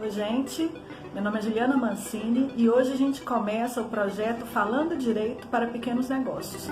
Oi gente, meu nome é Juliana Mancini e hoje a gente começa o projeto Falando Direito para Pequenos Negócios.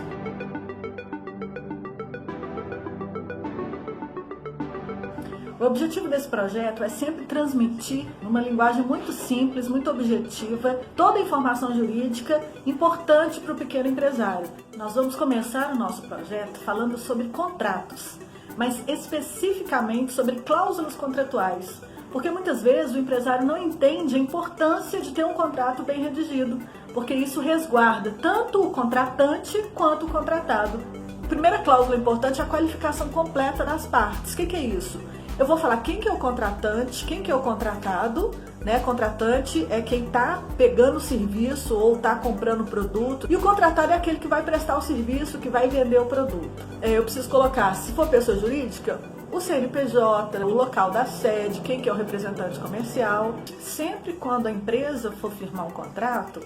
O objetivo desse projeto é sempre transmitir, numa linguagem muito simples, muito objetiva, toda a informação jurídica importante para o pequeno empresário. Nós vamos começar o nosso projeto falando sobre contratos, mas especificamente sobre cláusulas contratuais, porque muitas vezes o empresário não entende a importância de ter um contrato bem redigido, porque isso resguarda tanto o contratante quanto o contratado. A primeira cláusula importante é a qualificação completa das partes. O que é isso? Eu vou falar quem que é o contratante, quem que é o contratado, né? Contratante é quem está pegando o serviço ou está comprando o produto, e o contratado é aquele que vai prestar o serviço, que vai vender o produto. Eu preciso colocar, se for pessoa jurídica, o CNPJ, o local da sede, quem que é o representante comercial. Sempre quando a empresa for firmar um contrato,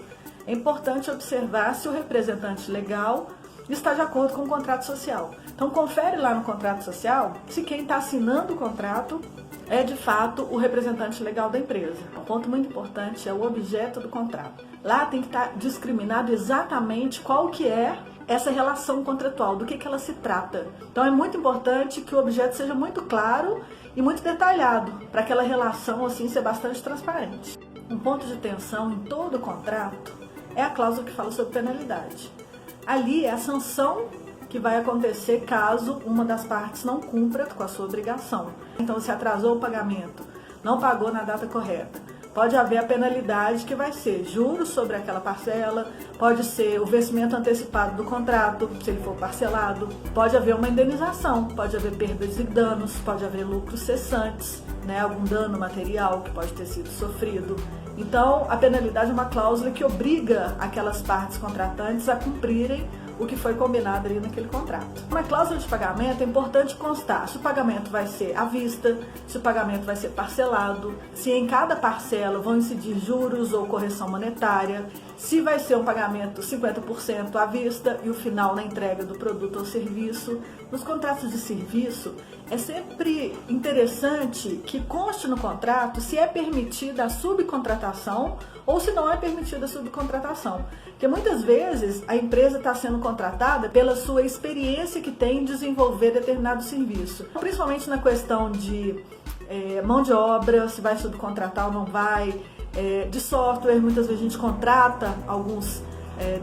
é importante observar se o representante legal está de acordo com o contrato social. Então confere lá no contrato social se quem está assinando o contrato é de fato o representante legal da empresa. Um ponto muito importante é o objeto do contrato. Lá tem que estar discriminado exatamente qual que é essa relação contratual, do que ela se trata. Então é muito importante que o objeto seja muito claro e muito detalhado, para aquela relação assim ser bastante transparente. Um ponto de tensão em todo o contrato é a cláusula que fala sobre penalidade. Ali é a sanção que vai acontecer caso uma das partes não cumpra com a sua obrigação. Então, se atrasou o pagamento, não pagou na data correta, pode haver a penalidade que vai ser juros sobre aquela parcela, pode ser o vencimento antecipado do contrato, se ele for parcelado, pode haver uma indenização, pode haver perdas e danos, pode haver lucros cessantes, né, algum dano material que pode ter sido sofrido. Então, a penalidade é uma cláusula que obriga aquelas partes contratantes a cumprirem o que foi combinado ali naquele contrato. Na cláusula de pagamento é importante constar se o pagamento vai ser à vista, se o pagamento vai ser parcelado, se em cada parcela vão incidir juros ou correção monetária, se vai ser um pagamento 50% à vista e o final na entrega do produto ou serviço. Nos contratos de serviço, é sempre interessante que conste no contrato se é permitida a subcontratação ou se não é permitida a subcontratação. Porque muitas vezes a empresa está sendo contratada pela sua experiência que tem em desenvolver determinado serviço. Principalmente na questão de mão de obra, se vai subcontratar ou não vai, de software, muitas vezes a gente contrata alguns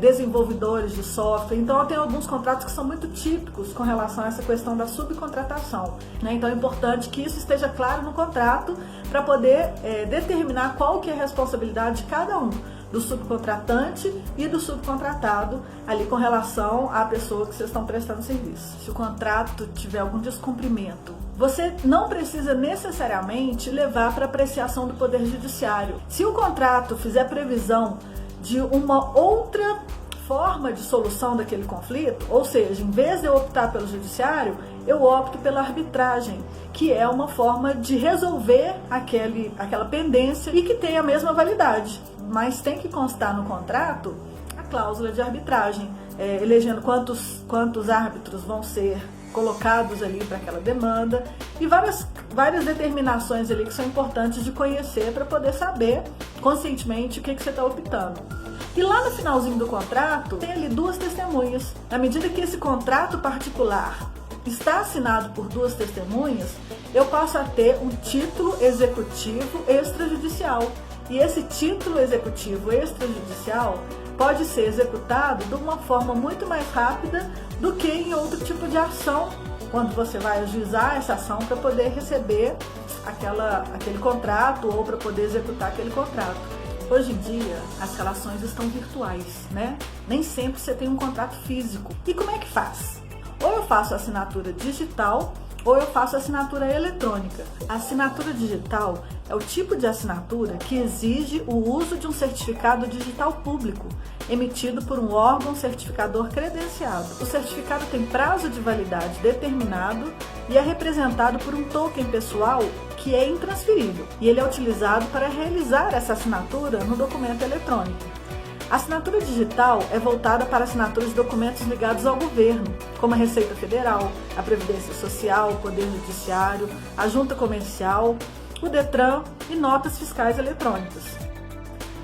desenvolvedores de software. Então tem alguns contratos que são muito típicos com relação a essa questão da subcontratação, né? Então é importante que isso esteja claro no contrato para poder determinar qual que é a responsabilidade de cada um, do subcontratante e do subcontratado, ali com relação à pessoa que vocês estão prestando serviço. Se o contrato tiver algum descumprimento, você não precisa necessariamente levar para apreciação do Poder Judiciário. Se o contrato fizer previsão de uma outra forma de solução daquele conflito, ou seja, em vez de eu optar pelo judiciário, eu opto pela arbitragem, que é uma forma de resolver aquela pendência e que tem a mesma validade, mas tem que constar no contrato a cláusula de arbitragem, elegendo quantos árbitros vão ser colocados ali para aquela demanda e várias determinações ali que são importantes de conhecer para poder saber conscientemente o que você está optando. E lá no finalzinho do contrato tem ali duas testemunhas. Na medida que esse contrato particular está assinado por duas testemunhas, eu passo a ter um título executivo extrajudicial. E esse título executivo extrajudicial pode ser executado de uma forma muito mais rápida do que em outro tipo de ação, quando você vai ajuizar essa ação para poder receber aquele contrato ou para poder executar aquele contrato. Hoje em dia, as relações estão virtuais, né? Nem sempre você tem um contrato físico. E como é que faz? Ou eu faço assinatura digital ou eu faço assinatura eletrônica. A assinatura digital é o tipo de assinatura que exige o uso de um certificado digital público, emitido por um órgão certificador credenciado. O certificado tem prazo de validade determinado e é representado por um token pessoal que é intransferível, e ele é utilizado para realizar essa assinatura no documento eletrônico. A assinatura digital é voltada para assinaturas de documentos ligados ao governo, como a Receita Federal, a Previdência Social, o Poder Judiciário, a Junta Comercial, o Detran e notas fiscais eletrônicas.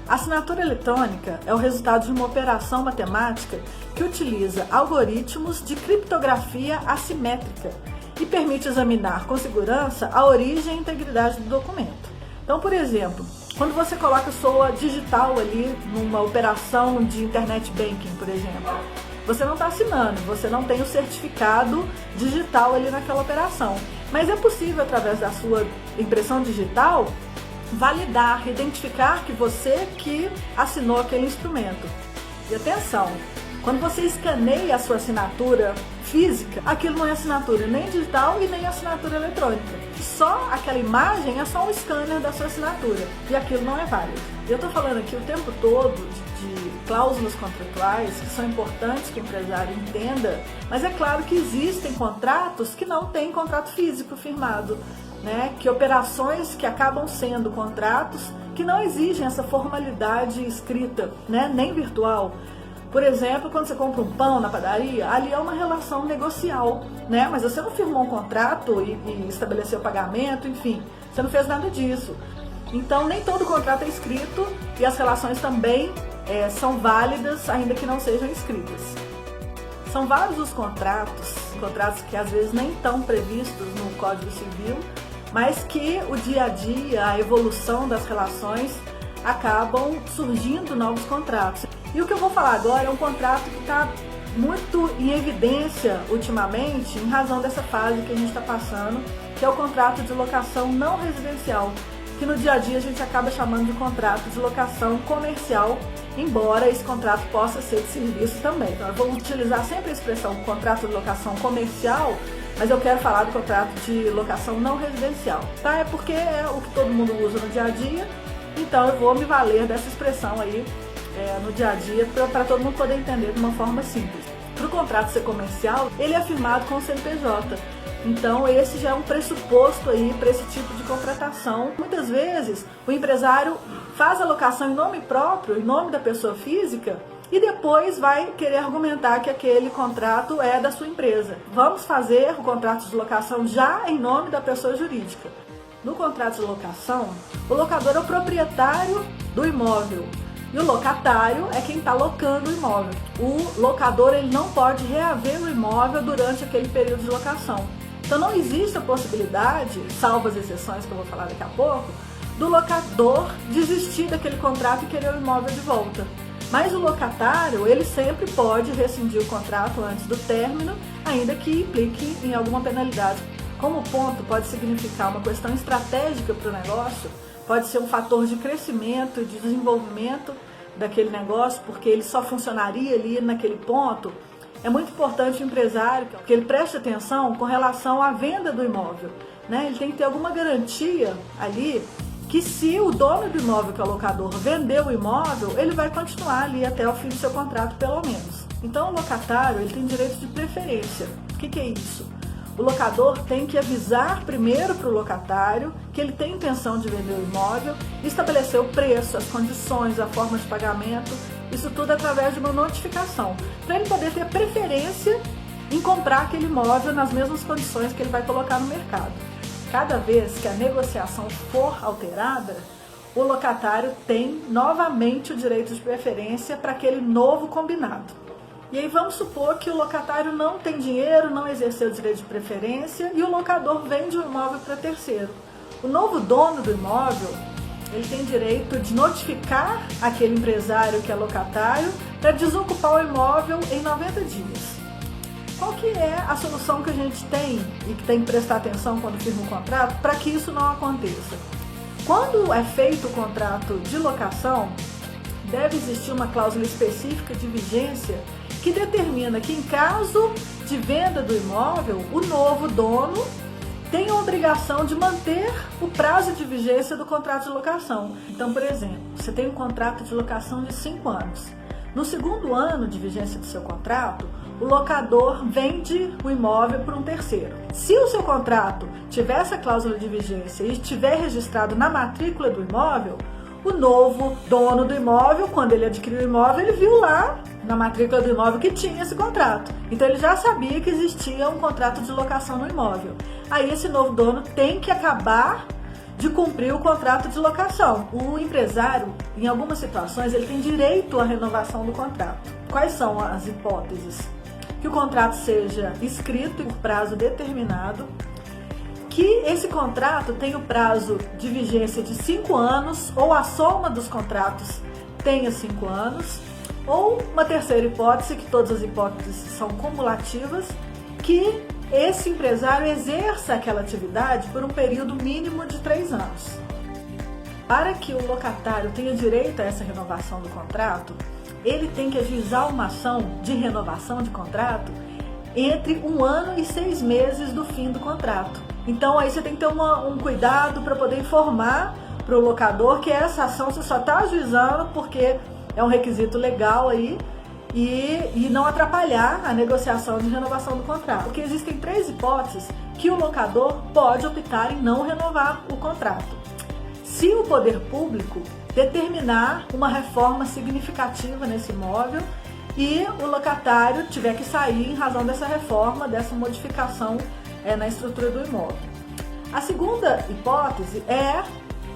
A assinatura eletrônica é o resultado de uma operação matemática que utiliza algoritmos de criptografia assimétrica e permite examinar com segurança a origem e integridade do documento. Então, por exemplo, quando você coloca sua digital ali numa operação de internet banking, por exemplo, você não está assinando, você não tem o certificado digital ali naquela operação. Mas é possível, através da sua impressão digital, validar, identificar que você que assinou aquele instrumento. E atenção, quando você escaneia a sua assinatura física, aquilo não é assinatura nem digital e nem assinatura eletrônica. Só aquela imagem é só um scanner da sua assinatura e aquilo não é válido. Eu estou falando aqui o tempo todo de cláusulas contratuais que são importantes que o empresário entenda, mas é claro que existem contratos que não têm contrato físico firmado, né? Que operações que acabam sendo contratos que não exigem essa formalidade escrita, né? Nem virtual. Por exemplo, quando você compra um pão na padaria, ali é uma relação negocial, né? Mas você não firmou um contrato e estabeleceu pagamento, enfim, você não fez nada disso. Então, nem todo contrato é escrito e as relações também são válidas, ainda que não sejam escritas. São vários os contratos que às vezes nem estão previstos no Código Civil, mas que o dia a dia, a evolução das relações, acabam surgindo novos contratos. E o que eu vou falar agora é um contrato que está muito em evidência ultimamente, em razão dessa fase que a gente está passando, que é o contrato de locação não residencial, que no dia a dia a gente acaba chamando de contrato de locação comercial, embora esse contrato possa ser de serviço também. Então eu vou utilizar sempre a expressão contrato de locação comercial, mas eu quero falar do contrato de locação não residencial, tá? É porque é o que todo mundo usa no dia a dia, então eu vou me valer dessa expressão aí no dia a dia para todo mundo poder entender de uma forma simples. Para o contrato ser comercial, ele é firmado com o CNPJ. Então esse já é um pressuposto aí para esse tipo de contratação. Muitas vezes o empresário faz a locação em nome próprio, em nome da pessoa física, e depois vai querer argumentar que aquele contrato é da sua empresa. Vamos fazer o contrato de locação já em nome da pessoa jurídica. No contrato de locação, o locador é o proprietário do imóvel e o locatário é quem está locando o imóvel. O locador ele não pode reaver o imóvel durante aquele período de locação. Então não existe a possibilidade, salvo as exceções que eu vou falar daqui a pouco, do locador desistir daquele contrato e querer o imóvel de volta. Mas o locatário, ele sempre pode rescindir o contrato antes do término, ainda que implique em alguma penalidade. Como o ponto pode significar uma questão estratégica para o negócio, pode ser um fator de crescimento e de desenvolvimento daquele negócio, porque ele só funcionaria ali naquele ponto, é muito importante o empresário que ele preste atenção com relação à venda do imóvel, né? Ele tem que ter alguma garantia ali que se o dono do imóvel, que é o locador, vendeu o imóvel, ele vai continuar ali até o fim do seu contrato, pelo menos. Então o locatário ele tem direito de preferência. O que é isso? O locador tem que avisar primeiro para o locatário que ele tem intenção de vender o imóvel, estabelecer o preço, as condições, a forma de pagamento, isso tudo através de uma notificação, para ele poder ter preferência em comprar aquele imóvel nas mesmas condições que ele vai colocar no mercado. Cada vez que a negociação for alterada, o locatário tem novamente o direito de preferência para aquele novo combinado. E aí vamos supor que o locatário não tem dinheiro, não exerceu o direito de preferência e o locador vende o imóvel para terceiro. O novo dono do imóvel, ele tem direito de notificar aquele empresário que é locatário para desocupar o imóvel em 90 dias. Qual que é a solução que a gente tem e que tem que prestar atenção quando firma um contrato para que isso não aconteça? Quando é feito o contrato de locação, deve existir uma cláusula específica de vigência que determina que em caso de venda do imóvel, o novo dono tem a obrigação de manter o prazo de vigência do contrato de locação. Então, por exemplo, você tem um contrato de locação de 5 anos. No segundo ano de vigência do seu contrato, o locador vende o imóvel para um terceiro. Se o seu contrato tiver essa cláusula de vigência e estiver registrado na matrícula do imóvel, o novo dono do imóvel, quando ele adquiriu o imóvel, ele viu lá na matrícula do imóvel que tinha esse contrato. Então ele já sabia que existia um contrato de locação no imóvel. Aí esse novo dono tem que acabar de cumprir o contrato de locação. O empresário, em algumas situações, ele tem direito à renovação do contrato. Quais são as hipóteses? Que o contrato seja escrito por prazo determinado, que esse contrato tenha o prazo de vigência de 5 anos, ou a soma dos contratos tenha 5 anos, ou uma terceira hipótese, que todas as hipóteses são cumulativas, que esse empresário exerça aquela atividade por um período mínimo de 3 anos. Para que o locatário tenha direito a essa renovação do contrato, ele tem que ajuizar uma ação de renovação de contrato entre 1 ano e 6 meses do fim do contrato. Então aí você tem que ter um cuidado para poder informar para o locador que essa ação você só está ajuizando porque é um requisito legal aí e não atrapalhar a negociação de renovação do contrato. Porque existem 3 hipóteses que o locador pode optar em não renovar o contrato. Se o poder público determinar uma reforma significativa nesse imóvel e o locatário tiver que sair em razão dessa reforma, dessa modificação na estrutura do imóvel. A segunda hipótese é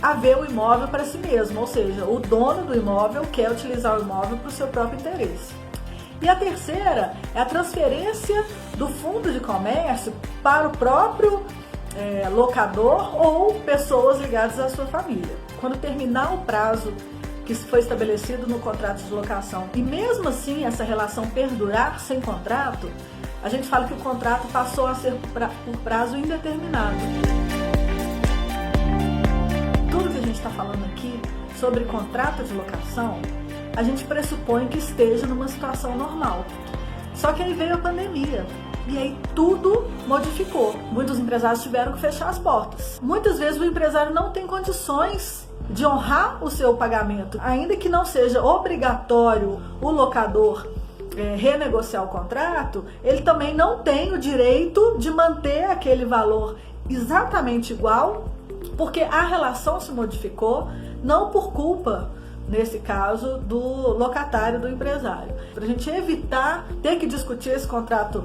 haver o imóvel para si mesmo, ou seja, o dono do imóvel quer utilizar o imóvel para o seu próprio interesse. E a terceira é a transferência do fundo de comércio para o próprio locador ou pessoas ligadas à sua família. Quando terminar o prazo que foi estabelecido no contrato de locação e mesmo assim essa relação perdurar sem contrato, a gente fala que o contrato passou a ser por prazo indeterminado. Tudo que a gente está falando aqui sobre contrato de locação, a gente pressupõe que esteja numa situação normal. Só que aí veio a pandemia e aí tudo modificou. Muitos empresários tiveram que fechar as portas. Muitas vezes o empresário não tem condições de honrar o seu pagamento, ainda que não seja obrigatório o locador renegociar o contrato, ele também não tem o direito de manter aquele valor exatamente igual, porque a relação se modificou, não por culpa, nesse caso, do locatário, do empresário. Para a gente evitar ter que discutir esse contrato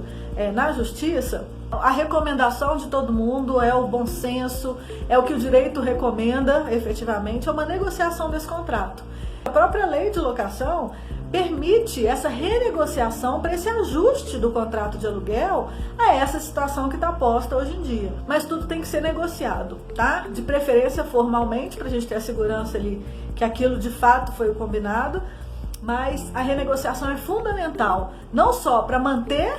na justiça, a recomendação de todo mundo é o bom senso, é o que o direito recomenda efetivamente, é uma negociação desse contrato. A própria lei de locação permite essa renegociação para esse ajuste do contrato de aluguel a essa situação que está posta hoje em dia. Mas tudo tem que ser negociado, tá? De preferência formalmente, para a gente ter a segurança ali que aquilo de fato foi o combinado, mas a renegociação é fundamental, não só para manter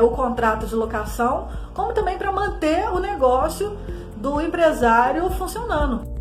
o contrato de locação, como também para manter o negócio do empresário funcionando.